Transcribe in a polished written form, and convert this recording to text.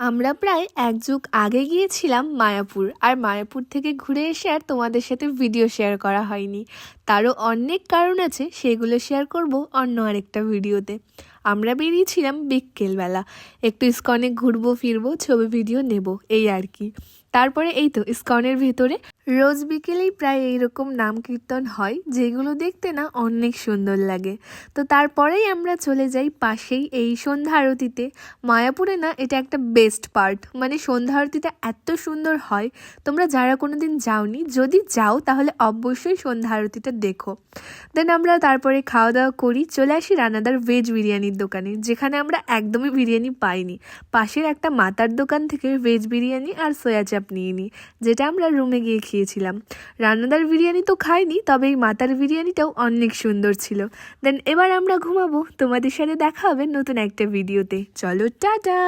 আমরা প্রায় এক যুগ আগে গিয়েছিলাম মায়াপুর। আর মায়াপুর থেকে ঘুরে এসে আর তোমাদের সাথে ভিডিও শেয়ার করা হয়নি। তারও অনেক কারণ আছে, সেগুলো শেয়ার করব অন্য আরেকটা ভিডিওতে। আমরা বেরিয়েছিলাম বিকেলবেলা, একটু ইস্কনে ঘুরবো ফিরবো, ছবি ভিডিও নেব, এই আর কি। তারপরে এই তো ইস্কনের ভেতরে রোজ বিকেলেই প্রায় এইরকম নাম কীর্তন হয়, যেগুলো দেখতে না অনেক সুন্দর লাগে। তো তারপরেই আমরা চলে যাই পাশেই এই সন্ধ্যা আরতিতে। মায়াপুরে না এটা একটা বেস্ট পার্ট, মানে সন্ধ্যা আরতিটা এত সুন্দর হয়। তোমরা যারা কোনো দিন যাওনি, যদি যাও তাহলে অবশ্যই সন্ধ্যা আরতিটা দেখো। দেন আমরা তারপরে খাওয়া দাওয়া করি, চলে আসি রানাদার ভেজ বিরিয়ানির দোকানে, যেখানে আমরা একদমই বিরিয়ানি পাইনি। পাশের একটা মাতার দোকান থেকে ভেজ বিরিয়ানি আর সয়া চাপ নিয়ে নিই, যেটা আমরা রুমে গিয়ে খেয়েছিলাম। রানাদার বিরিয়ানি তো খাইনি, তবে এই মাতার বিরিয়ানিটাও অনেক সুন্দর ছিল। দেন এবার আমরা ঘুমাবো। তোমাদের সাথে দেখা হবে নতুন একটা ভিডিওতে। চলো টাটা।